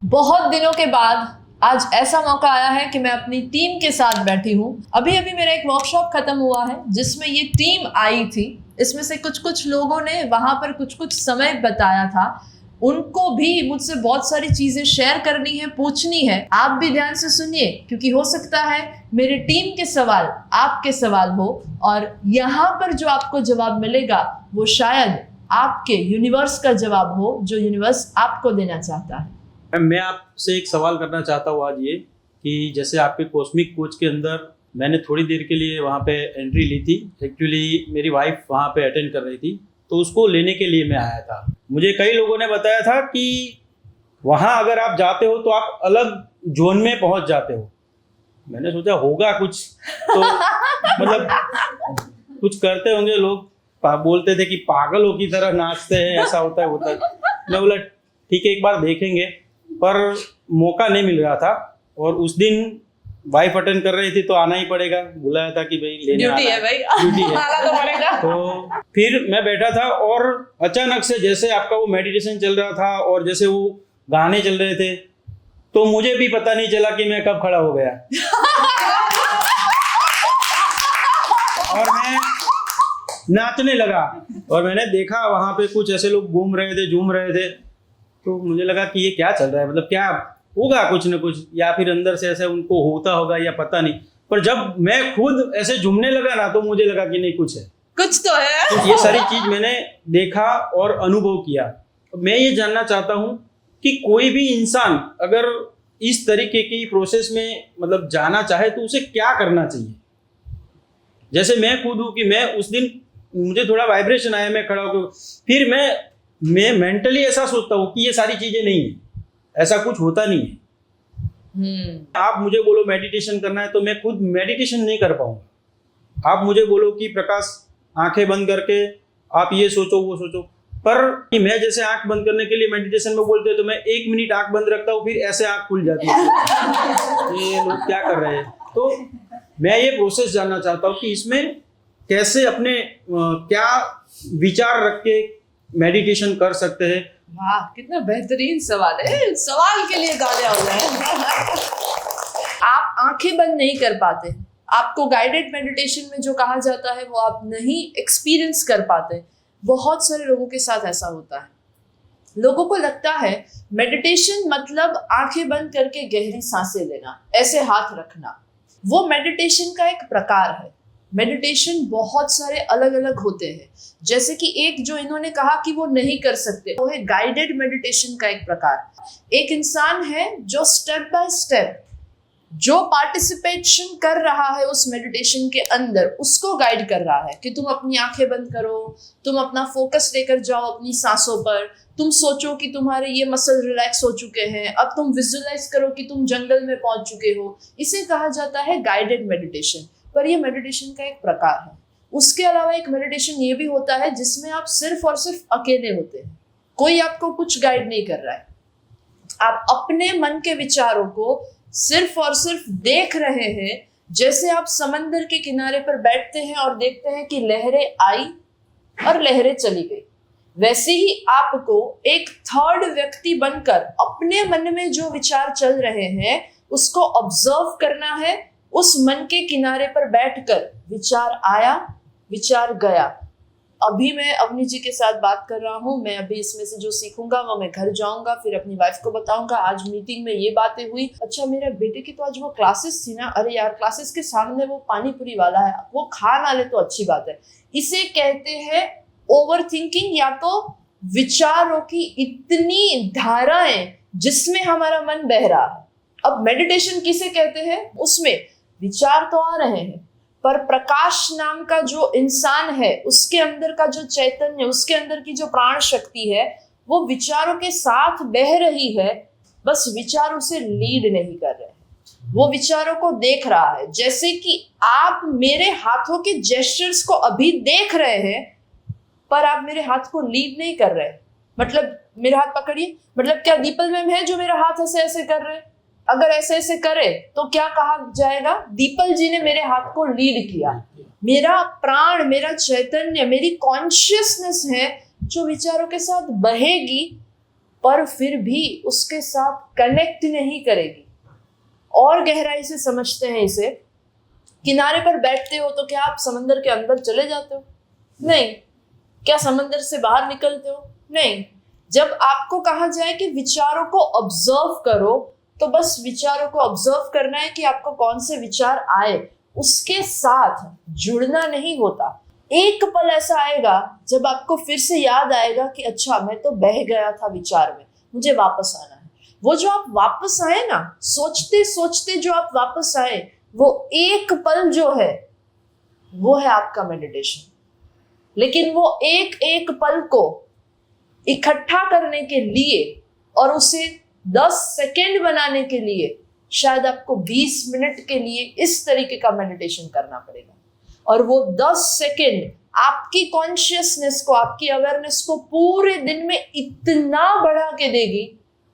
बहुत दिनों के बाद आज ऐसा मौका आया है कि मैं अपनी टीम के साथ बैठी हूँ। अभी अभी मेरा एक वर्कशॉप खत्म हुआ है जिसमें ये टीम आई थी। इसमें से कुछ लोगों ने वहां पर कुछ समय बताया था। उनको भी मुझसे बहुत सारी चीजें शेयर करनी है, पूछनी है। आप भी ध्यान से सुनिए, क्योंकि हो सकता है मेरी टीम के सवाल आपके सवाल हो और यहाँ पर जो आपको जवाब मिलेगा वो शायद आपके यूनिवर्स का जवाब हो, जो यूनिवर्स आपको देना चाहता है। मैं आपसे एक सवाल करना चाहता हूँ आज ये कि जैसे आपके कॉस्मिक कोच के अंदर मैंने थोड़ी देर के लिए वहाँ पे एंट्री ली थी। एक्चुअली मेरी वाइफ वहाँ पे अटेंड कर रही थी, तो उसको लेने के लिए मैं आया था। मुझे कई लोगों ने बताया था कि वहाँ अगर आप जाते हो तो आप अलग जोन में पहुँच जाते हो। मैंने सोचा होगा कुछ तो मतलब कुछ करते होंगे लोग। बोलते थे कि पागलों की तरह नाचते हैं, ऐसा होता है होता है। मैं बोला ठीक है, एक बार देखेंगे, पर मौका नहीं मिल रहा था। और उस दिन वाइफ अटेंड कर रही थी तो आना ही पड़ेगा, बुलाया था कि भाई लेने ड्यूटी है भाई, ड्यूटी है आना तो पड़ेगा। तो फिर मैं बैठा था और अचानक से जैसे आपका वो मेडिटेशन चल रहा था और जैसे वो गाने चल रहे थे, तो मुझे भी पता नहीं चला कि मैं कब खड़ा हो गया। और मैं नाचने लगा और मैंने देखा वहां पे कुछ ऐसे लोग घूम रहे थे, झूम रहे थे। तो मुझे लगा कि ये क्या चल रहा है, मतलब क्या होगा कुछ न कुछ, या फिर अंदर से ऐसे उनको होता होगा या पता नहीं। पर जब मैं खुद ऐसे झूमने लगा ना, तो मुझे लगा कि नहीं कुछ है, कुछ तो है। तो ये सारी चीज मैंने देखा और अनुभव किया। मैं ये जानना चाहता हूँ कि कोई भी इंसान अगर इस तरीके की प्रोसेस में मतलब जाना चाहे तो उसे क्या करना चाहिए। जैसे मैं खुद हूँ कि मैं उस दिन मुझे थोड़ा वाइब्रेशन आया, मैं खड़ा होकर फिर मैं मेंटली ऐसा सोचता हूँ कि ये सारी चीजें नहीं है, ऐसा कुछ होता नहीं है। आप मुझे बोलो मेडिटेशन करना है तो मैं खुद मेडिटेशन नहीं कर पाऊंगा। आप मुझे बोलो कि प्रकाश आंखें बंद करके आप ये सोचो वो सोचो, पर कि मैं जैसे आंख बंद करने के लिए मेडिटेशन में बोलते हैं तो मैं 1 मिनट आंख बंद रखता हूँ, फिर ऐसे आंख खुल जाती है। ये लोग क्या कर रहे हैं। तो मैं ये प्रोसेस जानना चाहता हूँ कि इसमें कैसे अपने क्या विचार रख के मेडिटेशन कर सकते हैं। वाह, कितना बेहतरीन सवाल है। सवाल के लिए गालियां हो जाए। आप आंखें बंद नहीं कर पाते, आपको गाइडेड मेडिटेशन में जो कहा जाता है वो आप नहीं एक्सपीरियंस कर पाते। बहुत सारे लोगों के साथ ऐसा होता है। लोगों को लगता है मेडिटेशन मतलब आंखें बंद करके गहरी सांसें लेना, ऐसे हाथ रखना। वो मेडिटेशन का एक प्रकार है। मेडिटेशन बहुत सारे अलग अलग होते हैं। जैसे कि एक जो इन्होंने कहा कि वो नहीं कर सकते, वो है गाइडेड मेडिटेशन का एक प्रकार। एक इंसान है जो स्टेप बाय स्टेप जो पार्टिसिपेशन कर रहा है उस मेडिटेशन के अंदर, उसको गाइड कर रहा है कि तुम अपनी आंखें बंद करो, तुम अपना फोकस लेकर जाओ अपनी सांसों पर, तुम सोचो कि तुम्हारे ये मसल रिलैक्स हो चुके हैं, अब तुम विजुअलाइज करो कि तुम जंगल में पहुंच चुके हो। इसे कहा जाता है गाइडेड मेडिटेशन। पर ये मेडिटेशन का एक प्रकार है। उसके अलावा एक मेडिटेशन ये भी होता है जिसमें आप सिर्फ और सिर्फ अकेले होते हैं, कोई आपको कुछ गाइड नहीं कर रहा है। आप अपने मन के विचारों को सिर्फ और सिर्फ देख रहे हैं। जैसे आप समंदर के किनारे पर बैठते हैं और देखते हैं कि लहरें आई और लहरें चली गई, वैसे ही आपको एक थर्ड व्यक्ति बनकर अपने मन में जो विचार चल रहे हैं उसको ऑब्जर्व करना है। उस मन के किनारे पर बैठकर विचार आया, विचार गया। अभी मैं अवनी जी के साथ बात कर रहा हूँ। मैं अभी इसमें से जो सीखूंगा वो मैं घर जाऊंगा, फिर अपनी वाइफ को बताऊंगा। आज मीटिंग में ये बातें हुई, अच्छा मेरे बेटे की तो आज वो क्लासेस थी ना, अरे यार क्लासेस के सामने वो पानी पूरी वाला है, वो खा ना ले तो अच्छी बात है। इसे कहते हैं ओवर थिंकिंग, या तो विचारों की इतनी धाराएं जिसमें हमारा मन बह रहा है। अब मेडिटेशन किसे कहते हैं, उसमें विचार तो आ रहे हैं पर प्रकाश नाम का जो इंसान है उसके अंदर का जो चैतन्य, उसके अंदर की जो प्राण शक्ति है वो विचारों के साथ बह रही है, बस विचार उसे लीड नहीं कर रहे हैं। वो विचारों को देख रहा है। जैसे कि आप मेरे हाथों के जेस्चर्स को अभी देख रहे हैं पर आप मेरे हाथ को लीड नहीं कर रहे। मतलब मेरे हाथ पकड़िए, मतलब क्या दीपल मैम है जो मेरा हाथ ऐसे ऐसे कर रहे हैं? अगर ऐसे ऐसे करे तो क्या कहा जाएगा, दीपल जी ने मेरे हाथ को लीड किया। मेरा प्राण, मेरा चैतन्य, मेरी कॉन्शियसनेस है जो विचारों के साथ बहेगी पर फिर भी उसके साथ कनेक्ट नहीं करेगी। और गहराई से समझते हैं इसे, किनारे पर बैठते हो तो क्या आप समंदर के अंदर चले जाते हो? नहीं। क्या समंदर से बाहर निकलते हो? नहीं। जब आपको कहा जाए कि विचारों को ऑब्जर्व करो, तो बस विचारों को ऑब्जर्व करना है कि आपको कौन से विचार आए, उसके साथ जुड़ना नहीं होता। एक पल ऐसा आएगा जब आपको फिर से याद आएगा कि अच्छा, मैं तो बह गया था विचार में, मुझे वापस आना है। वो जो आप वापस आए ना, सोचते सोचते जो आप वापस आए, वो एक पल जो है वो है आपका मेडिटेशन। लेकिन वो एक एक पल को इकट्ठा करने के लिए और उसे 10 सेकेंड बनाने के लिए शायद आपको 20 मिनट के लिए इस तरीके का मेडिटेशन करना पड़ेगा। और वो 10 सेकेंड आपकी कॉन्शियसनेस को, आपकी अवेयरनेस को पूरे दिन में इतना बढ़ा के देगी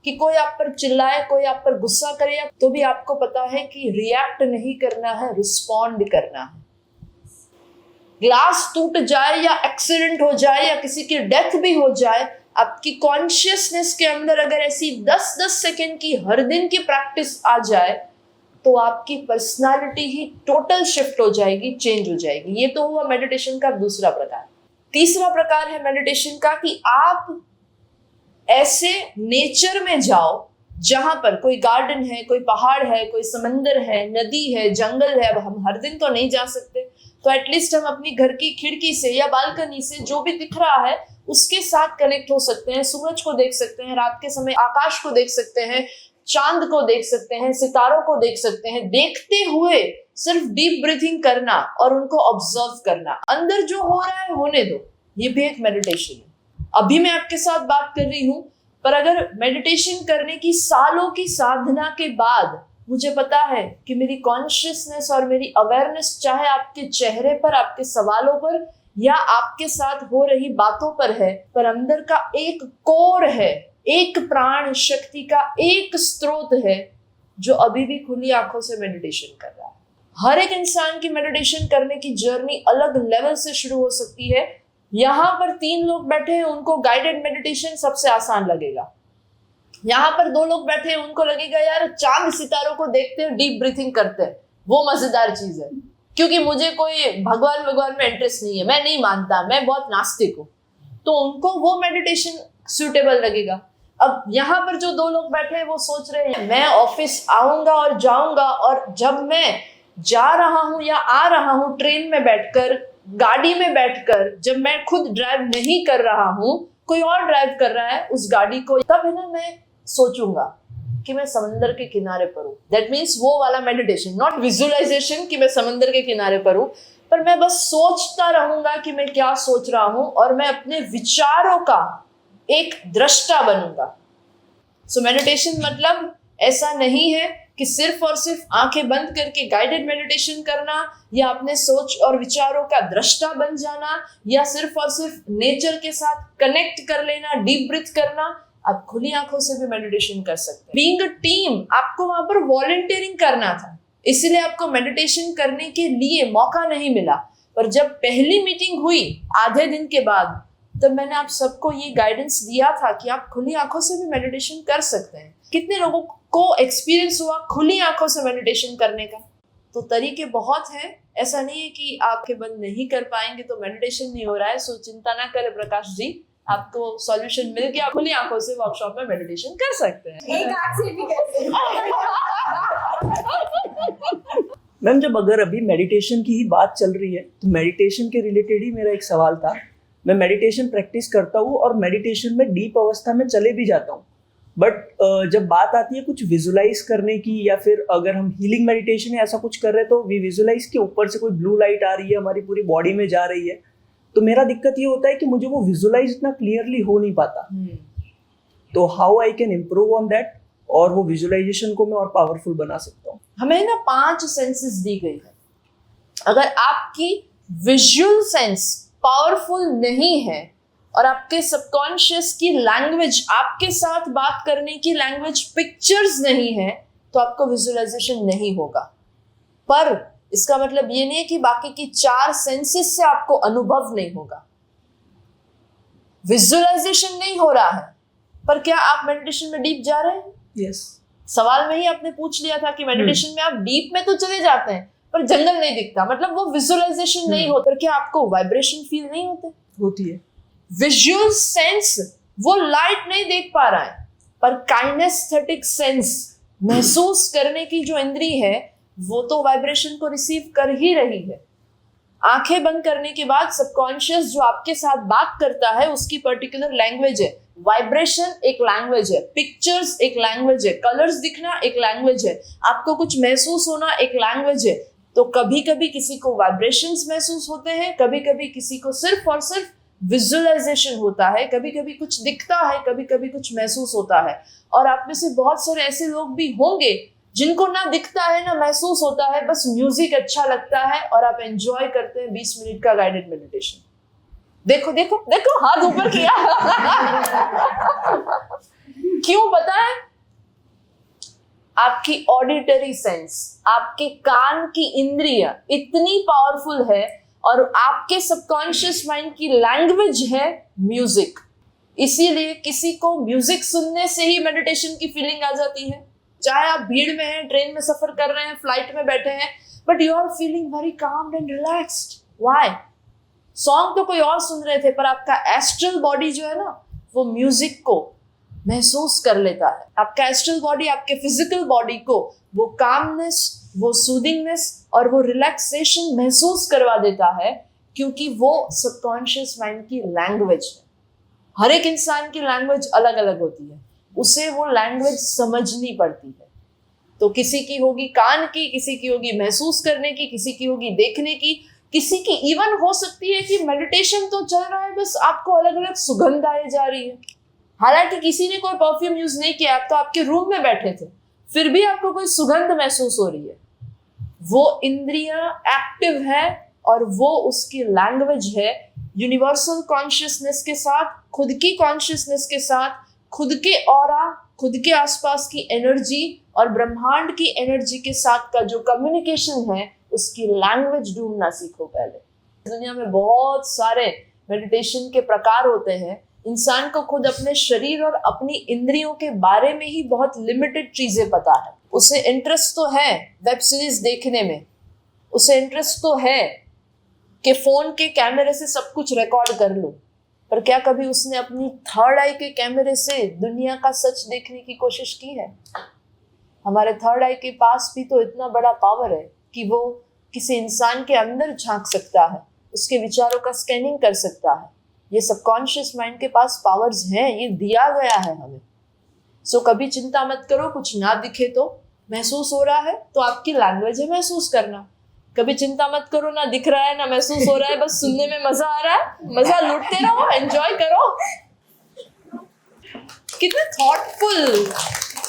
कि कोई आप पर चिल्लाए, कोई आप पर गुस्सा करे, तो भी आपको पता है कि रिएक्ट नहीं करना है, रिस्पॉन्ड करना है। ग्लास टूट जाए या एक्सीडेंट हो जाए या किसी की डेथ भी हो जाए, आपकी कॉन्शियसनेस के अंदर अगर ऐसी 10-10 सेकेंड की हर दिन की प्रैक्टिस आ जाए, तो आपकी पर्सनालिटी ही टोटल शिफ्ट हो जाएगी, चेंज हो जाएगी। ये तो हुआ मेडिटेशन का दूसरा प्रकार। तीसरा प्रकार है मेडिटेशन का कि आप ऐसे नेचर में जाओ जहां पर कोई गार्डन है, कोई पहाड़ है, कोई समंदर है, नदी है, जंगल है। अब हम हर दिन तो नहीं जा सकते, तो एटलीस्ट हम अपनी घर की खिड़की से या बालकनी से जो भी दिख रहा है उसके साथ कनेक्ट हो सकते हैं। सूरज को देख सकते हैं, रात के समय आकाश को देख सकते हैं, चांद को देख सकते हैं, सितारों को देख सकते हैं। देखते हुए सिर्फ डीप ब्रीथिंग करना और उनको ऑब्जर्व करना, अंदर जो हो रहा है होने दो, ये भी एक मेडिटेशन है। अभी मैं आपके साथ बात कर रही हूं, पर अगर मेडिटेशन करने की सालों की साधना के बाद मुझे पता है कि मेरी कॉन्शियसनेस और मेरी अवेयरनेस चाहे आपके चेहरे पर, आपके सवालों पर या आपके साथ हो रही बातों पर है, पर अंदर का एक कोर है, एक प्राण शक्ति का एक स्रोत है जो अभी भी खुली आंखों से मेडिटेशन कर रहा है। हर एक इंसान की मेडिटेशन करने की जर्नी अलग लेवल से शुरू हो सकती है। यहाँ पर 3 लोग बैठे हैं, उनको गाइडेड मेडिटेशन सबसे आसान लगेगा। यहाँ पर 2 लोग बैठे हैं, उनको लगेगा यार चांद सितारों को देखते हैं, डीप ब्रीथिंग करते हैं, वो मजेदार चीज है। क्योंकि मुझे कोई भगवान में इंटरेस्ट नहीं है, मैं नहीं मानता, मैं बहुत नास्तिक हूँ, तो उनको वो मेडिटेशन सूटेबल लगेगा। अब यहाँ पर जो 2 लोग बैठे हैं वो सोच रहे हैं मैं ऑफिस आऊंगा और जाऊंगा, और जब मैं जा रहा हूँ या आ रहा हूँ ट्रेन में बैठकर, गाड़ी में बैठकर, जब मैं खुद ड्राइव नहीं कर रहा हूँ, कोई और ड्राइव कर रहा है उस गाड़ी को, तब है ना मैं सोचूंगा कि मैं समंदर के किनारे पर हूँ। दैट मीन्स वो वाला मेडिटेशन, नॉट विजुअलाइजेशन कि मैं समंदर के किनारे पर हूँ, पर मैं बस सोचता रहूंगा कि मैं क्या सोच रहा हूँ और मैं अपने विचारों का एक दृष्टा बनूंगा। सो मेडिटेशन मतलब ऐसा नहीं है कि सिर्फ और सिर्फ आंखें बंद करके गाइडेड मेडिटेशन करना या अपने सोच और विचारों का दृष्टा बन जाना या सिर्फ और सिर्फ नेचर के साथ कनेक्ट कर लेना, डीप ब्रीथ करना। आप खुली आंखों से भी मेडिटेशन कर सकते हैं। बीइंग अ टीम, आपको वहां पर वॉलंटियरिंग करना था, इसलिए आपको मेडिटेशन करने के लिए मौका नहीं मिला। पर जब पहली मीटिंग हुई आधे दिन के बाद, तब मैंने आप सबको ये गाइडेंस दिया था कि आप खुली आंखों से भी मेडिटेशन कर सकते हैं। कितने लोगों को एक्सपीरियंस हुआ खुली आंखों से मेडिटेशन करने का? तो तरीके बहुत हैं, ऐसा नहीं है कि आंखें बंद नहीं कर पाएंगे तो मेडिटेशन नहीं हो रहा है। सो चिंता ना करें प्रकाश जी, आपको सॉल्यूशन मिल गया, खुली आंखों से वर्कशॉप में मेडिटेशन कर सकते हैं। एक आंख से भी कैसे? मैम, जब अगर अभी मेडिटेशन की ही बात चल रही है तो मेडिटेशन के रिलेटेड ही मेरा एक सवाल था। मैं मेडिटेशन प्रैक्टिस करता हूँ और मेडिटेशन में डीप अवस्था में चले भी जाता हूँ, बट जब बात आती है कुछ विजुलाइज करने की या फिर अगर हम हीलिंग मेडिटेशन या ऐसा कुछ कर रहे हैं तो वी विजुलाइज के ऊपर से कोई ब्लू लाइट आ रही है, हमारी पूरी बॉडी में जा रही है, तो मेरा दिक्कत ये होता है कि मुझे वो विजुलाइज इतना क्लियरली हो नहीं पाता। तो how I can improve on that और वो विजुलाइजेशन को मैं और पावरफुल बना सकता हूँ? हमें ना 5 सेंसेस दी गई है। अगर आपकी विजुअल सेंस पावरफुल नहीं है और आपके सबकॉन्शियस की लैंग्वेज, आपके साथ बात करने की लैंग्वेज पिक्चर्स नहीं है, तो आपको विजुअलाइजेशन नहीं होगा। पर इसका मतलब ये नहीं है कि बाकी की 4 सेंसेस से आपको अनुभव नहीं होगा। विजुअलाइजेशन नहीं हो रहा है, पर क्या आप मेडिटेशन में डीप जा रहे हैं? यस। सवाल में ही आपने पूछ लिया था कि मेडिटेशन में आप डीप में तो चले जाते हैं पर जंगल नहीं दिखता, मतलब वो विजुअलाइजेशन नहीं होता। पर क्या आपको वाइब्रेशन फील नहीं होते? होती है। विजुअल सेंस वो लाइट नहीं देख पा रहा है, पर काइनेस्थेटिक सेंस महसूस करने की जो इंद्री है वो तो वाइब्रेशन को रिसीव कर ही रही है। आंखें बंद करने के बाद सबकॉन्शियस जो आपके साथ बात करता है उसकी पर्टिकुलर लैंग्वेज है। वाइब्रेशन एक लैंग्वेज है, पिक्चर्स एक लैंग्वेज है, कलर्स दिखना एक लैंग्वेज है, आपको कुछ महसूस होना एक लैंग्वेज है। तो कभी कभी किसी को वाइब्रेशंस महसूस होते हैं, कभी कभी किसी को सिर्फ और सिर्फ विजुअलाइजेशन होता है, कभी कभी कुछ दिखता है, कभी कभी कुछ महसूस होता है। और आप में से बहुत सारे ऐसे लोग भी होंगे जिनको ना दिखता है ना महसूस होता है, बस म्यूजिक अच्छा लगता है और आप एंजॉय करते हैं 20 मिनट का गाइडेड मेडिटेशन। देखो देखो देखो, हाथ ऊपर किया। क्यों पता है? आपकी ऑडिटरी सेंस, आपके कान की इंद्रिय इतनी पावरफुल है और आपके सबकॉन्शियस माइंड की लैंग्वेज है म्यूजिक। इसीलिए किसी को म्यूजिक सुनने से ही मेडिटेशन की फीलिंग आ जाती है। चाहे आप भीड़ में हैं, ट्रेन में सफर कर रहे हैं, फ्लाइट में बैठे हैं, but you are feeling very calmed and relaxed. Why? Song तो कोई और सुन रहे थे, पर आपका एस्ट्रल बॉडी जो है ना वो म्यूजिक को महसूस कर लेता है। आपका एस्ट्रल बॉडी आपके फिजिकल बॉडी को वो कामनेस, वो सूदिंगनेस और वो रिलैक्सेशन महसूस करवा देता है, क्योंकि वो सबकॉन्शियस माइंड की लैंग्वेज है। हर एक इंसान की लैंग्वेज अलग अलग होती है, उसे वो लैंग्वेज समझनी पड़ती है। तो किसी की होगी कान की, किसी की होगी महसूस करने की, किसी की होगी देखने की, किसी की इवन हो सकती है कि मेडिटेशन तो चल रहा है, बस आपको अलग अलग सुगंध आए जा रही है। हालांकि किसी ने कोई परफ्यूम यूज नहीं किया, आप तो आपके रूम में बैठे थे, फिर भी आपको कोई सुगंध महसूस हो रही है। वो इंद्रियां एक्टिव है और वो उसकी लैंग्वेज है यूनिवर्सल कॉन्शियसनेस के साथ, खुद की कॉन्शियसनेस के साथ, खुद के ऑरा, खुद के आसपास की एनर्जी और ब्रह्मांड की एनर्जी के साथ का जो कम्युनिकेशन है, उसकी लैंग्वेज ढूंढना सीखो पहले। दुनिया में बहुत सारे मेडिटेशन के प्रकार होते हैं। इंसान को खुद अपने शरीर और अपनी इंद्रियों के बारे में ही बहुत लिमिटेड चीजें पता है। उसे इंटरेस्ट तो है वेब सीरीज देखने में, उसे इंटरेस्ट तो है कि फोन के कैमरे से सब कुछ रिकॉर्ड कर लो, पर क्या कभी उसने अपनी थर्ड आई के कैमरे से दुनिया का सच देखने की कोशिश की है? हमारे थर्ड आई के पास भी तो इतना बड़ा पावर है कि वो किसी इंसान के अंदर झांक सकता है, उसके विचारों का स्कैनिंग कर सकता है। ये सबकॉन्शियस माइंड के पास पावर्स हैं, ये दिया गया है हमें। सो कभी चिंता मत करो, कुछ ना दिखे तो महसूस हो रहा है तो आपकी लैंग्वेज है महसूस करना। कभी चिंता मत करो, ना दिख रहा है ना महसूस हो रहा है, बस सुनने में मजा आ रहा है, मजा लूटते रहो, एंजॉय करो। कितने थॉटफुल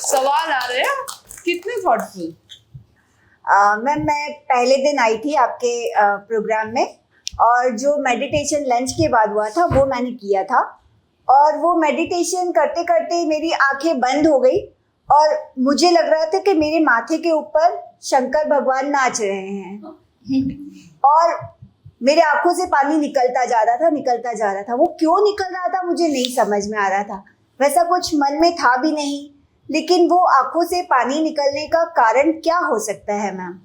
सवाल आ रहे हैं, कितने थॉटफुल। मैम, मैं पहले दिन आई थी आपके प्रोग्राम में और जो मेडिटेशन लंच के बाद हुआ था वो मैंने किया था, और वो मेडिटेशन करते करते मेरी आंखें बंद हो गई और मुझे लग रहा था कि मेरे माथे के ऊपर शंकर भगवान नाच रहे हैं और मेरे आंखों से पानी निकलता जा रहा था। वो क्यों निकल रहा था मुझे नहीं समझ में आ रहा था, वैसा कुछ मन में था भी नहीं, लेकिन वो आंखों से पानी निकलने का कारण क्या हो सकता है मैम?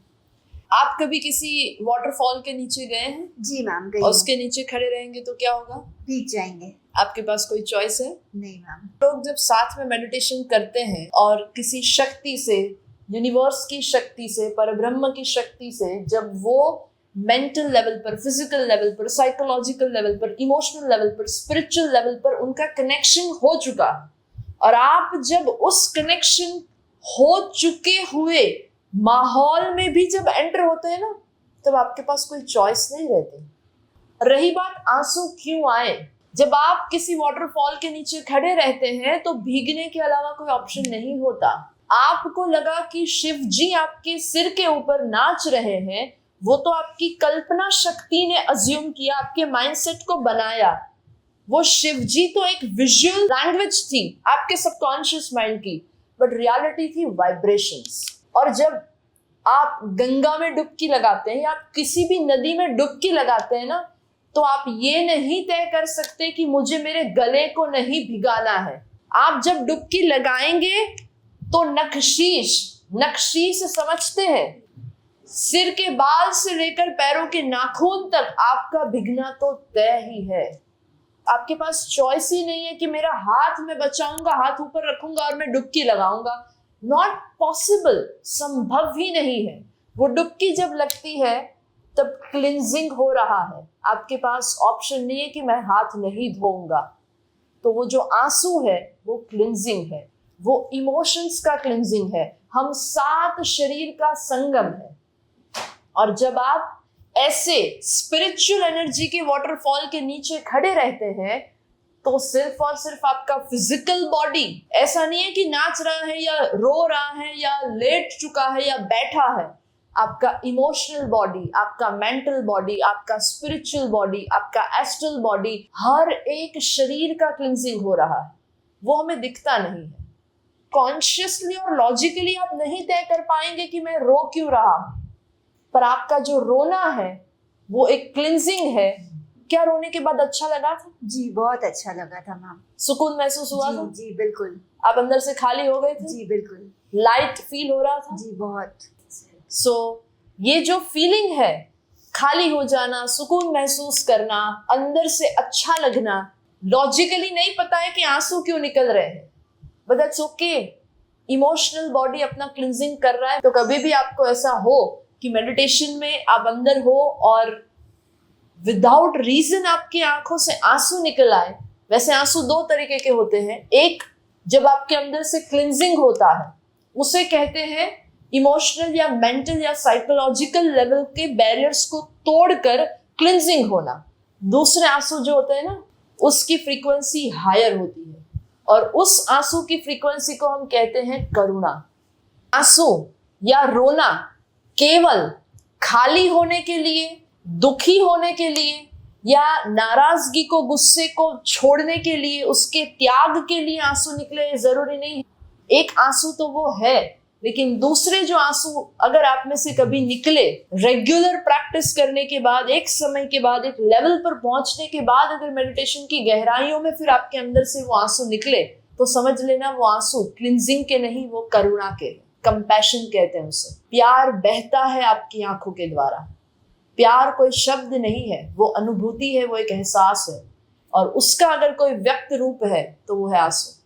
आप कभी किसी वाटरफॉल के नीचे गए हैं? जी मैम, गई। और उसके नीचे खड़े रहेंगे तो क्या होगा? भीग जाएंगे। आपके पास कोई चॉइस है? नहीं मैम। लोग जब साथ में मेडिटेशन करते हैं और किसी शक्ति से, यूनिवर्स की शक्ति से, परब्रह्म की शक्ति से, जब वो मेंटल लेवल पर, फिजिकल लेवल पर, साइकोलॉजिकल लेवल पर, इमोशनल लेवल पर, स्पिरिचुअल लेवल पर उनका कनेक्शन हो चुका है, और आप जब उस कनेक्शन हो चुके हुए माहौल में भी जब एंटर होते हैं ना, तब आपके पास कोई चॉइस नहीं रहती। रही बात आंसू क्यों आए, जब आप किसी वाटरफॉल के नीचे खड़े रहते हैं तो भीगने के अलावा कोई ऑप्शन नहीं होता। आपको लगा कि शिव जी आपके सिर के ऊपर नाच रहे हैं, वो तो आपकी कल्पना शक्ति ने अज्यूम किया, आपके माइंडसेट को बनाया। वो शिव जी तो एक विजुअल लैंग्वेज थी आपके सबकॉन्शियस माइंड की, बट रियलिटी थी वाइब्रेशंस। और जब आप गंगा में डुबकी लगाते हैं या आप किसी भी नदी में डुबकी लगाते हैं ना, तो आप ये नहीं तय कर सकते कि मुझे मेरे गले को नहीं भिगाना है, आप जब डुबकी लगाएंगे तो नक्शीश समझते हैं, सिर के बाल से लेकर पैरों के नाखून तक आपका भिगना तो तय ही है। आपके पास चॉइस ही नहीं है कि मेरा हाथ मैं बचाऊंगा, हाथ ऊपर रखूंगा और मैं डुबकी लगाऊंगा। नॉट पॉसिबल, संभव ही नहीं है। वो डुबकी जब लगती है तब क्लिंजिंग हो रहा है, आपके पास ऑप्शन नहीं है कि मैं हाथ नहीं धोऊंगा। तो वो जो आंसू है वो क्लिंजिंग है, वो इमोशंस का क्लिंजिंग है, हम 7 शरीर का संगम है। और जब आप ऐसे स्पिरिचुअल एनर्जी के वाटरफॉल के नीचे खड़े रहते हैं तो सिर्फ और सिर्फ आपका फिजिकल बॉडी, ऐसा नहीं है कि नाच रहा है या रो रहा है या लेट चुका है या बैठा है, आपका इमोशनल बॉडी, आपका मेंटल बॉडी, आपका स्पिरिचुअल बॉडी, आपका एस्ट्रल बॉडी, हर एक शरीर का क्लिंजिंग हो रहा है। वो हमें दिखता नहीं है। कॉन्शियसली और लॉजिकली आप नहीं तय कर पाएंगे कि मैं रो क्यों रहा हूं, पर आपका जो रोना है वो एक क्लिंजिंग है। क्या रोने के बाद अच्छा लगा था? जी बहुत अच्छा लगा था मैम। सुकून महसूस हुआ था? जी बिल्कुल। आप अंदर से खाली हो गए थे? जी बिल्कुल। लाइट फील हो रहा था? जी बहुत। सो ये जो फीलिंग है, खाली हो जाना, सुकून महसूस करना, अंदर से अच्छा लगना, लॉजिकली नहीं पता है कि आंसू क्यों निकल रहे हैं, but that's okay. Emotional body अपना क्लिंजिंग कर रहा है। तो कभी भी आपको ऐसा हो कि मेडिटेशन में आप अंदर हो और विदाउट रीजन आपकी आंखों से आंसू निकल आए, वैसे आंसू 2 तरीके के होते हैं। एक, जब आपके अंदर से क्लिंजिंग होता है, उसे कहते हैं इमोशनल या मेंटल या साइकोलॉजिकल लेवल के बैरियर्स को तोड़कर क्लिंजिंग होना। दूसरे आंसू जो होते हैं ना, उसकी फ्रीक्वेंसी हायर होती है और उस आंसू की फ्रीक्वेंसी को हम कहते हैं करुणा। आंसू या रोना केवल खाली होने के लिए, दुखी होने के लिए या नाराजगी को, गुस्से को छोड़ने के लिए, उसके त्याग के लिए आंसू निकले जरूरी नहीं है। एक आंसू तो वो है, लेकिन दूसरे जो आंसू अगर आप में से कभी निकले, रेगुलर प्रैक्टिस करने के बाद, एक समय के बाद, एक लेवल पर पहुंचने के बाद, अगर मेडिटेशन की गहराइयों में फिर आपके अंदर से वो आंसू निकले, तो समझ लेना वो आंसू क्लिंजिंग के नहीं, वो करुणा के, कंपैशन कहते हैं उसे। प्यार बहता है आपकी आंखों के द्वारा। प्यार कोई शब्द नहीं है, वो अनुभूति है, वो एक एहसास है, और उसका अगर कोई व्यक्त रूप है तो वो है आंसू।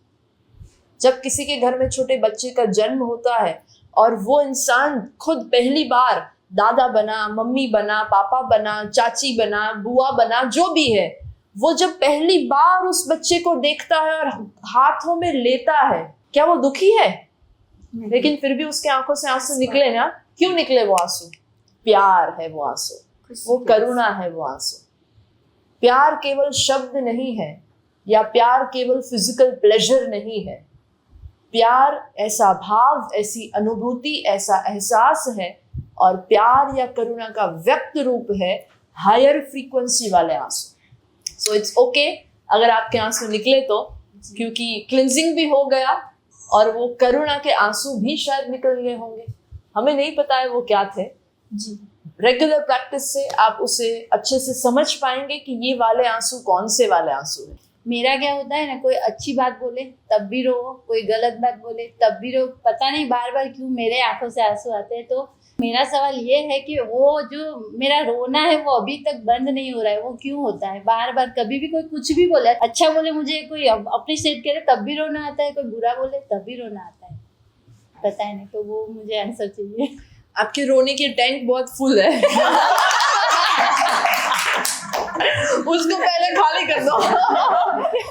जब किसी के घर में छोटे बच्चे का जन्म होता है और वो इंसान खुद पहली बार दादा बना, मम्मी बना, पापा बना, चाची बना, बुआ बना, जो भी है, वो जब पहली बार उस बच्चे को देखता है और हाथों में लेता है, क्या वो दुखी है? लेकिन फिर भी उसके आंखों से आंसू निकले ना। क्यों निकले वो आंसू? प्यार है वो आंसू, वो करुणा है वो आंसू। प्यार केवल शब्द नहीं है, या प्यार केवल फिजिकल प्लेजर नहीं है। प्यार ऐसा भाव, ऐसी अनुभूति, ऐसा एहसास है, और प्यार या करुणा का व्यक्त रूप है हायर फ्रीक्वेंसी वाले आंसू। सो इट्स ओके अगर आपके आंसू निकले तो, क्योंकि क्लिंजिंग भी हो गया और वो करुणा के आंसू भी शायद निकल गए होंगे, हमें नहीं पता है वो क्या थे। जी रेगुलर प्रैक्टिस से आप उसे अच्छे से समझ पाएंगे कि ये वाले आंसू कौन से वाले आंसू हैं। मेरा क्या होता है ना, कोई अच्छी बात बोले तब भी रो, कोई गलत बात बोले तब भी रो, पता नहीं बार बार क्यों मेरे आंखों से आंसू आते हैं। तो मेरा सवाल ये है कि वो जो मेरा रोना है वो अभी तक बंद नहीं हो रहा है, वो क्यों होता है? बार बार कभी भी कोई कुछ भी बोले, अच्छा बोले मुझे, कोई अप्रिशिएट करे तब भी रोना आता है, कोई बुरा बोले तब भी रोना आता है, पता है नहीं। तो वो मुझे आंसर चाहिए। आपके रोने की टैंक बहुत फुल है। उसको पहले खाली कर दो।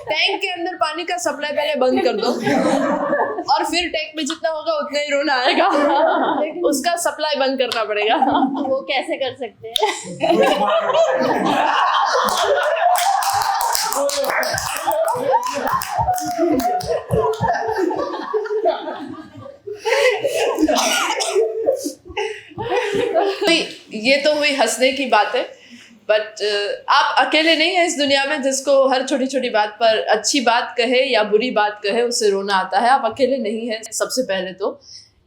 टैंक के अंदर पानी का सप्लाई पहले बंद कर दो और फिर टैंक में जितना होगा उतना ही रोना आएगा। उसका सप्लाई बंद करना पड़ेगा। वो कैसे कर सकते हैं? ये तो हुई हंसने की बात है, बट आप अकेले नहीं हैं इस दुनिया में जिसको हर छोटी छोटी बात पर अच्छी बात कहे या बुरी बात कहे उसे रोना आता है। आप अकेले नहीं हैं। सबसे पहले तो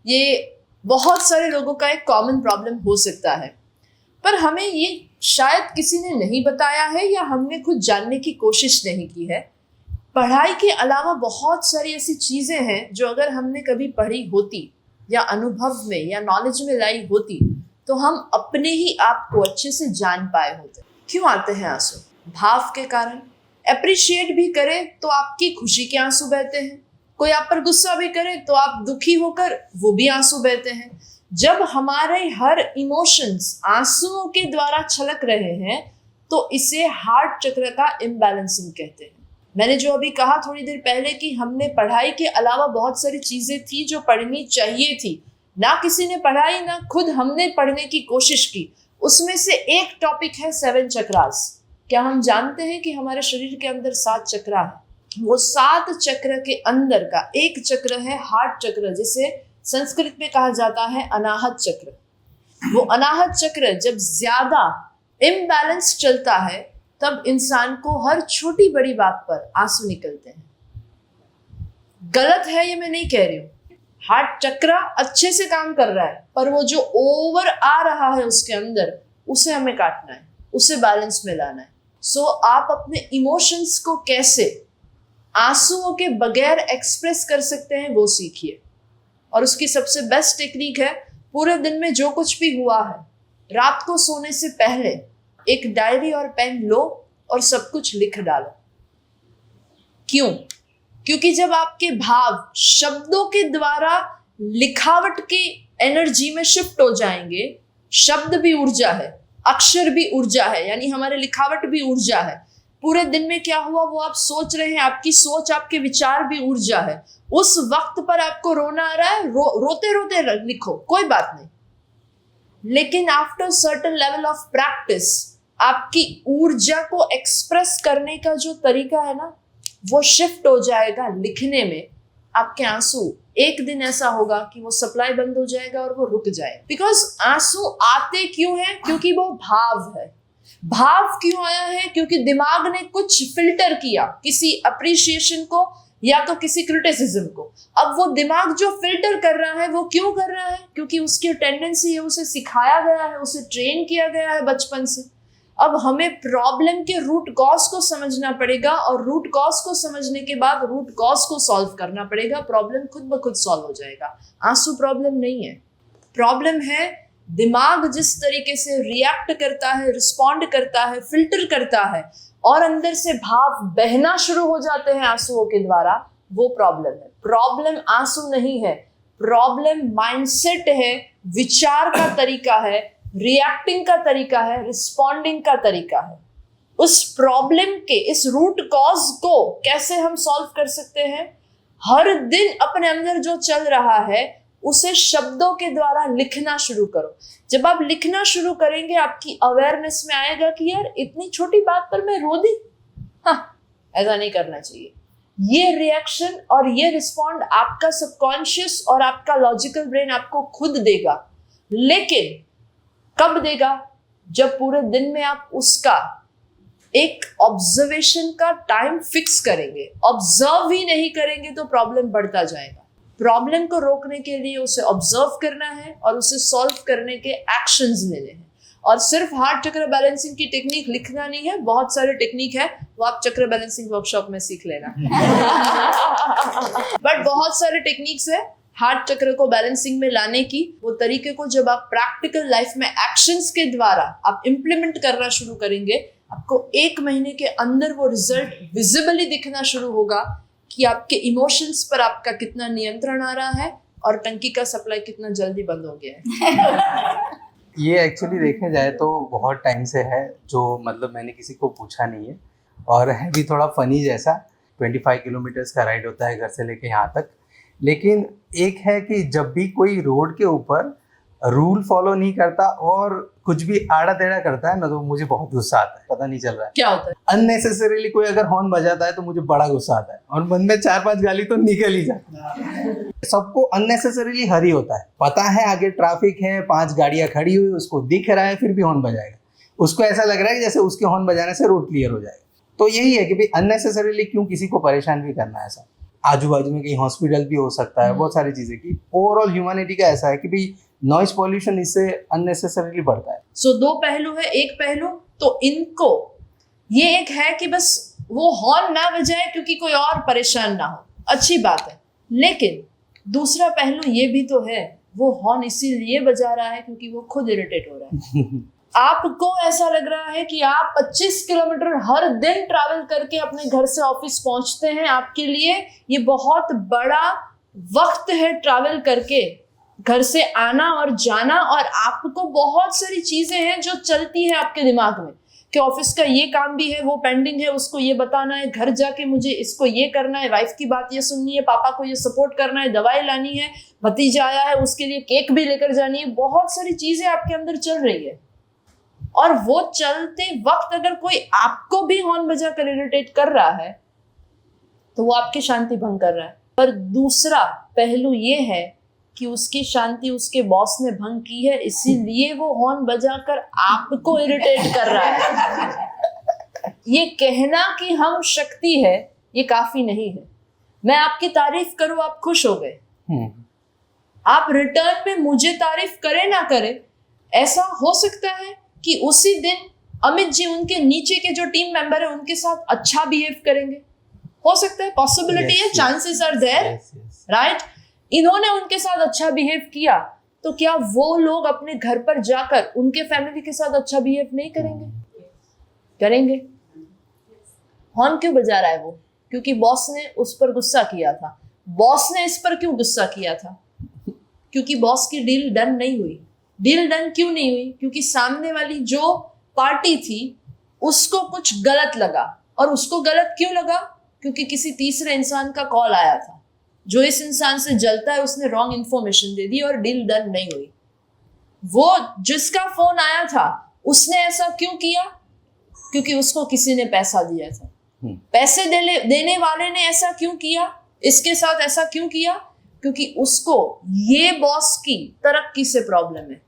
ये बहुत सारे लोगों का एक कॉमन प्रॉब्लम हो सकता है, पर हमें ये शायद किसी ने नहीं बताया है या हमने खुद जानने की कोशिश नहीं की है। पढ़ाई के अलावा बहुत सारी ऐसी चीजें हैं जो अगर हमने कभी पढ़ी होती या अनुभव में या नॉलेज में लाई होती तो हम अपने ही आप को अच्छे से जान पाए होते। क्यों आते हैं आंसू? भाव के कारण। अप्रिशिएट भी करे तो आपकी खुशी के आंसू बहते हैं, कोई आप पर गुस्सा भी करे तो आप दुखी होकर वो भी आंसू बहते हैं। जब हमारे हर इमोशंस आंसुओं के द्वारा छलक रहे हैं तो इसे हार्ट चक्र का इम्बैलेंसिंग कहते हैं। मैंने जो अभी कहा थोड़ी देर पहले कि हमने पढ़ाई के अलावा बहुत सारी चीजें थी जो पढ़नी चाहिए थी, ना किसी ने पढ़ाई ना खुद हमने पढ़ने की कोशिश की। उसमें से एक टॉपिक है 7 चक्रास। क्या हम जानते हैं कि हमारे शरीर के अंदर 7 चक्रा है? वो 7 चक्र के अंदर का एक चक्र है हार्ट चक्र, जिसे संस्कृत में कहा जाता है अनाहत चक्र। वो अनाहत चक्र जब ज्यादा इम्बैलेंस चलता है तब इंसान को हर छोटी बड़ी बात पर आंसू निकलते हैं। गलत है ये मैं नहीं कह रही हूँ, हार्ट चक्र अच्छे से काम कर रहा है, पर वो जो ओवर आ रहा है उसके अंदर उसे हमें काटना है, उसे बैलेंस में लाना है। सो आप अपने इमोशंस को कैसे आंसुओं के बगैर एक्सप्रेस कर सकते हैं वो सीखिए। और उसकी सबसे बेस्ट टेक्निक है, पूरे दिन में जो कुछ भी हुआ है रात को सोने से पहले एक डायरी और पेन लो और सब कुछ लिख डालो। क्यों? क्योंकि जब आपके भाव शब्दों के द्वारा लिखावट की एनर्जी में शिफ्ट हो जाएंगे, शब्द भी ऊर्जा है, अक्षर भी ऊर्जा है, यानी हमारे लिखावट भी ऊर्जा है। पूरे दिन में क्या हुआ वो आप सोच रहे हैं, आपकी सोच आपके विचार भी ऊर्जा है। उस वक्त पर आपको रोना आ रहा है, रोते रोते लिखो, कोई बात नहीं, लेकिन after certain level of practice आपकी ऊर्जा को एक्सप्रेस करने का जो तरीका है ना वो शिफ्ट हो जाएगा लिखने में। आपके आंसू एक दिन ऐसा होगा कि वो सप्लाई बंद हो जाएगा और वो रुक जाएगा। बिकॉज आंसू आते क्यों हैं? क्योंकि वो भाव है। भाव क्यों आया है? क्योंकि दिमाग ने कुछ फिल्टर किया, किसी अप्रिशिएशन को या तो किसी क्रिटिसिज्म को। अब वो दिमाग जो फिल्टर कर रहा है वो क्यों कर रहा है? क्योंकि उसकी टेंडेंसी है, उसे सिखाया गया है, उसे ट्रेन किया गया है बचपन से। अब हमें प्रॉब्लम के रूट कॉज को समझना पड़ेगा और रूट कॉज को समझने के बाद रूट कॉज को सॉल्व करना पड़ेगा। प्रॉब्लम खुद ब खुद सॉल्व हो जाएगा। आंसू प्रॉब्लम नहीं है, प्रॉब्लम है दिमाग जिस तरीके से रिएक्ट करता है, रिस्पॉन्ड करता है, फिल्टर करता है और अंदर से भाव बहना शुरू हो जाते हैं आंसुओं के द्वारा, वो प्रॉब्लम है। प्रॉब्लम आंसू नहीं है, प्रॉब्लम माइंडसेट है, विचार का तरीका है, रिएक्टिंग का तरीका है, रिस्पॉन्डिंग का तरीका है। उस प्रॉब्लम के इस रूट कॉज को कैसे हम सॉल्व कर सकते हैं? हर दिन अपने अंदर जो चल रहा है उसे शब्दों के द्वारा लिखना शुरू करो। जब आप लिखना शुरू करेंगे आपकी अवेयरनेस में आएगा कि यार इतनी छोटी बात पर मैं रो दी, हाँ ऐसा नहीं करना चाहिए। ये रिएक्शन और ये रिस्पॉन्ड आपका सबकॉन्शियस और आपका लॉजिकल ब्रेन आपको खुद देगा। लेकिन कब देगा? जब पूरे दिन में आप उसका एक ऑब्जर्वेशन का टाइम फिक्स करेंगे। ऑब्जर्व ही नहीं करेंगे तो प्रॉब्लम बढ़ता जाएगा। प्रॉब्लम को रोकने के लिए उसे ऑब्जर्व करना है और उसे सॉल्व करने के एक्शंस लेने हैं। और सिर्फ हार्ट चक्र बैलेंसिंग की टेक्निक लिखना नहीं है, बहुत सारे टेक्निक है, वो आप चक्र बैलेंसिंग वर्कशॉप में सीख लेना। बट बहुत सारे टेक्निक्स है हार्ट चक्र को बैलेंसिंग में लाने की। वो तरीके को जब आप प्रैक्टिकल लाइफ में एक्शंस के द्वारा आप इम्प्लीमेंट करना शुरू करेंगे, आपको 1 महीने के अंदर वो रिजल्ट विजिबली दिखना शुरू होगा कि आपके इमोशंस पर आपका कितना नियंत्रण आ रहा है और टंकी का सप्लाई कितना जल्दी बंद हो गया है। ये एक्चुअली देखने जाए तो बहुत टाइम से है, जो मतलब मैंने किसी को पूछा नहीं है और है भी थोड़ा फनी जैसा। 25 किलोमीटर्स का राइड होता है घर से लेके यहाँ तक। लेकिन एक है कि जब भी कोई रोड के ऊपर रूल फॉलो नहीं करता और कुछ भी आड़ा टेढ़ा करता है ना, तो मुझे बहुत गुस्सा आता है। पता नहीं चल रहा है क्या होता है। अननेसेसरीली कोई अगर हॉर्न बजाता है तो मुझे बड़ा गुस्सा आता है और मन में 4-5 गाली तो निकल ही जाता है। सबको अननेसेसरीली हरी होता है, पता है आगे ट्रैफिक है, 5 गाड़ियां खड़ी हुई, उसको दिख रहा है फिर भी हॉर्न बजाएगा। उसको ऐसा लग रहा है कि जैसे उसके हॉर्न बजाने से रोड क्लियर हो जाएगा। तो यही है कि भाई अननेसेसरीली क्यों किसी को परेशान भी करना है। ऐसा आजू बाजू में कहीं हॉस्पिटल भी हो सकता है, बहुत सारी चीजें की ओवरऑल ह्यूमैनिटी का ऐसा है कि भाई नॉइज पॉल्यूशन इससे अननेसेसरीली बढ़ता है। सो 2 पहलू है। एक पहलू तो इनको ये एक है कि बस वो हॉर्न ना बजाए क्योंकि कोई और परेशान ना हो, अच्छी बात है। लेकिन दूसरा पहलू ये भी तो है, वो हॉर्न इसीलिए बजा रहा है क्योंकि वो खुद इरिटेट हो रहा है। आपको ऐसा लग रहा है कि आप 25 किलोमीटर हर दिन ट्रैवल करके अपने घर से ऑफिस पहुंचते हैं, आपके लिए ये बहुत बड़ा वक्त है ट्रैवल करके घर से आना और जाना, और आपको बहुत सारी चीजें हैं जो चलती है आपके दिमाग में कि ऑफिस का ये काम भी है, वो पेंडिंग है, उसको ये बताना है, घर जाके मुझे इसको ये करना है, वाइफ की बात ये सुननी है, पापा को ये सपोर्ट करना है, दवाई लानी है, भतीजा आया है उसके लिए केक भी लेकर जानी है, बहुत सारी चीजें आपके अंदर चल रही है। और वो चलते वक्त अगर कोई आपको भी हॉर्न बजा कर इरिटेट कर रहा है तो वो आपकी शांति भंग कर रहा है। पर दूसरा पहलू ये है कि उसकी शांति उसके बॉस ने भंग की है, इसीलिए वो हॉर्न बजाकर आपको इरिटेट कर रहा है। ये कहना कि हम शक्ति है ये काफी नहीं है। मैं आपकी तारीफ करूं, आप खुश हो गए, आप रिटर्न में मुझे तारीफ करे ना करे, ऐसा हो सकता है कि उसी दिन अमित जी उनके नीचे के जो टीम मेंबर है उनके साथ अच्छा बिहेव करेंगे, हो सकता है, पॉसिबिलिटी है, चांसेस आर देयर, राइट। इन्होंने उनके साथ अच्छा बिहेव किया तो क्या वो लोग अपने घर पर जाकर उनके फैमिली के साथ अच्छा बिहेव नहीं करेंगे? करेंगे। हॉर्न क्यों बजा रहा है वो? क्योंकि बॉस ने उस पर गुस्सा किया था। बॉस ने इस पर क्यों गुस्सा किया था? क्योंकि बॉस की डील डन नहीं हुई। डील डन क्यों नहीं हुई? क्योंकि सामने वाली जो पार्टी थी उसको कुछ गलत लगा। और उसको गलत क्यों लगा? क्योंकि किसी तीसरे इंसान का कॉल आया था जो इस इंसान से जलता है, उसने रॉन्ग इन्फॉर्मेशन दे दी और डील डन नहीं हुई। वो जिसका फोन आया था उसने ऐसा क्यों किया? क्योंकि उसको किसी ने पैसा दिया था। पैसे देने वाले ने ऐसा क्यों किया? इसके साथ ऐसा क्यों किया? क्योंकि उसको ये बॉस की तरक्की से प्रॉब्लम है।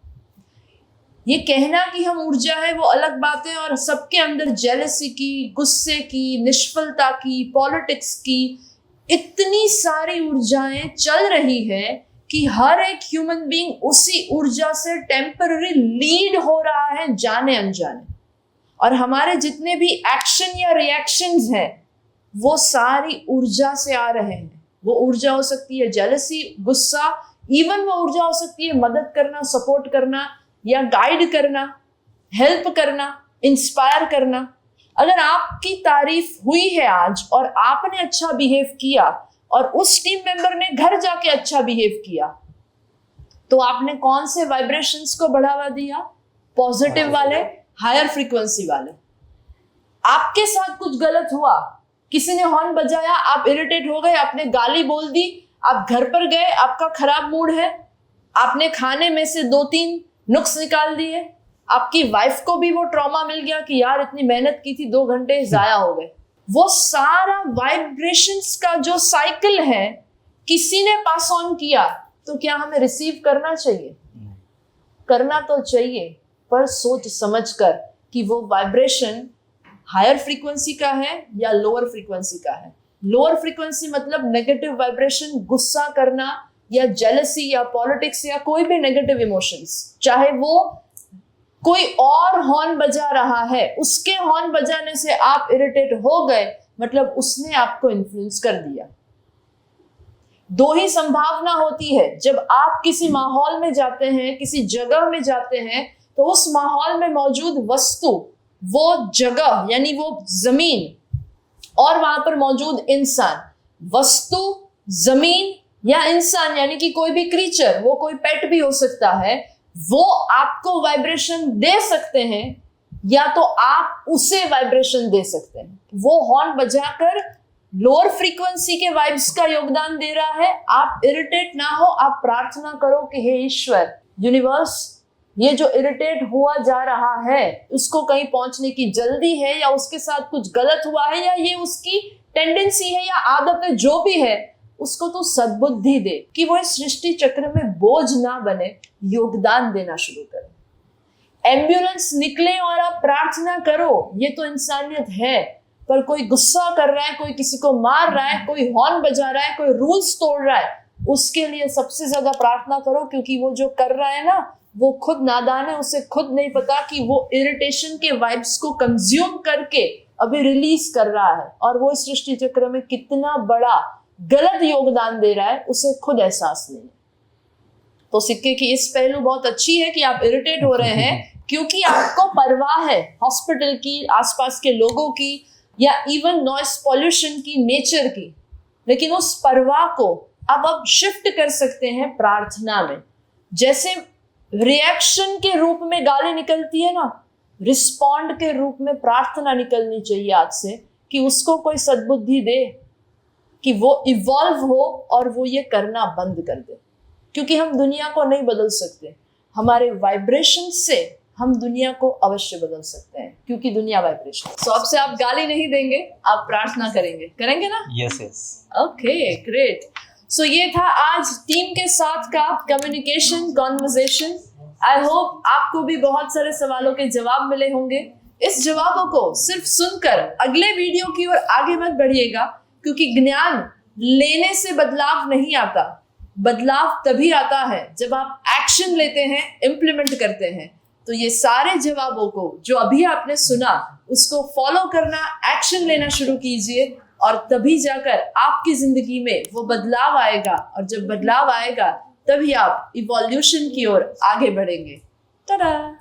ये कहना कि हम ऊर्जा है वो अलग बात है, और सबके अंदर जेलसी की, गुस्से की, निष्फलता की, पॉलिटिक्स की इतनी सारी ऊर्जाएं चल रही है कि हर एक ह्यूमन बीइंग उसी ऊर्जा से टेम्पररी लीड हो रहा है जाने अनजाने। और हमारे जितने भी एक्शन या रिएक्शंस हैं वो सारी ऊर्जा से आ रहे हैं। वो ऊर्जा हो सकती है जेलसी, गुस्सा, इवन वो ऊर्जा हो सकती है मदद करना, सपोर्ट करना, या गाइड करना, हेल्प करना, इंस्पायर करना। अगर आपकी तारीफ हुई है आज और आपने अच्छा बिहेव किया और उस टीम मेंबर ने घर जाके अच्छा बिहेव किया, तो आपने कौन से वाइब्रेशंस को बढ़ावा दिया? पॉजिटिव वाले, हायर फ्रीक्वेंसी वाले। आपके साथ कुछ गलत हुआ, किसी ने हॉर्न बजाया, आप इरिटेट हो गए, आपने गाली बोल दी, आप घर पर गए, आपका खराब मूड है, आपने खाने में से 2-3 नुक्स निकाल दिए, आपकी वाइफ को भी वो ट्रॉमा मिल गया कि यार इतनी मेहनत की थी, 2 घंटे जाया हो गए। वो सारा वाइब्रेशंस का जो साइकिल है किसी ने पास ऑन किया, तो क्या हमें रिसीव करना चाहिए? करना तो चाहिए, पर सोच समझ कर कि वो वाइब्रेशन हायर फ्रीक्वेंसी का है या लोअर फ्रीक्वेंसी का है। लोअर फ्रीक्वेंसी मतलब नेगेटिव वाइब्रेशन, गुस्सा करना या जेलसी या पॉलिटिक्स या कोई भी नेगेटिव इमोशंस, चाहे वो कोई और हॉर्न बजा रहा है, उसके हॉर्न बजाने से आप इरिटेट हो गए, मतलब उसने आपको इन्फ्लुएंस कर दिया। 2 ही संभावना होती है, जब आप किसी माहौल में जाते हैं, किसी जगह में जाते हैं, तो उस माहौल में मौजूद वस्तु, वो जगह यानी वो जमीन, और वहां पर मौजूद इंसान, वस्तु, जमीन या इंसान यानी कि कोई भी क्रीचर, वो कोई पेट भी हो सकता है, वो आपको वाइब्रेशन दे सकते हैं या तो आप उसे वाइब्रेशन दे सकते हैं। वो हॉर्न बजाकर लोअर फ्रीक्वेंसी के वाइब्स का योगदान दे रहा है। आप इरिटेट ना हो, आप प्रार्थना करो कि हे ईश्वर, यूनिवर्स, ये जो इरिटेट हुआ जा रहा है उसको कहीं पहुंचने की जल्दी है, या उसके साथ कुछ गलत हुआ है, या ये उसकी टेंडेंसी है या आदत है, जो भी है, उसको तो सद्बुद्धि दे कि वो इस सृष्टि चक्र में बोझ ना बने, योगदान देना शुरू करे। एम्बुलेंस निकले और आप प्रार्थना करो, ये तो इंसानियत है। पर कोई गुस्सा कर रहा है, कोई किसी को मार रहा है, कोई हॉर्न बजा रहा है, कोई रूल्स तोड़ रहा है, उसके लिए सबसे ज्यादा प्रार्थना करो, क्योंकि वो जो कर रहा है ना, वो खुद नादान है, उसे खुद नहीं पता कि वो इरिटेशन के वाइब्स को कंज्यूम करके अभी रिलीज कर रहा है और वो इस सृष्टि चक्र में कितना बड़ा गलत योगदान दे रहा है उसे खुद एहसास नहीं है। तो सिक्के की इस पहलू बहुत अच्छी है कि आप इरिटेट हो रहे हैं क्योंकि आपको परवाह है हॉस्पिटल की, आसपास के लोगों की, या इवन नॉइस पॉल्यूशन की, नेचर की। लेकिन उस परवाह को अब शिफ्ट कर सकते हैं प्रार्थना में। जैसे रिएक्शन के रूप में गाली निकलती है ना, रिस्पॉन्ड के रूप में प्रार्थना निकलनी चाहिए आज से कि उसको कोई सद्बुद्धि दे कि वो इवॉल्व हो और वो ये करना बंद कर दे। क्योंकि हम दुनिया को नहीं बदल सकते, हमारे वाइब्रेशन से हम दुनिया को अवश्य बदल सकते हैं, क्योंकि दुनिया वाइब्रेशन। सो अब से आप गाली नहीं देंगे, आप प्रार्थना करेंगे ना? Yes yes. Okay, great. So ये था आज टीम के साथ का कम्युनिकेशन कॉन्वर्सेशन। आई होप आपको भी बहुत सारे सवालों के जवाब मिले होंगे। इस जवाबों को सिर्फ सुनकर अगले वीडियो की ओर आगे मत बढ़िएगा, क्योंकि ज्ञान लेने से बदलाव नहीं आता। बदलाव तभी आता है जब आप एक्शन लेते हैं, इम्प्लीमेंट करते हैं। तो ये सारे जवाबों को जो अभी आपने सुना उसको फॉलो करना, एक्शन लेना शुरू कीजिए और तभी जाकर आपकी जिंदगी में वो बदलाव आएगा। और जब बदलाव आएगा तभी आप इवोल्यूशन की ओर आगे बढ़ेंगे। टा-डा!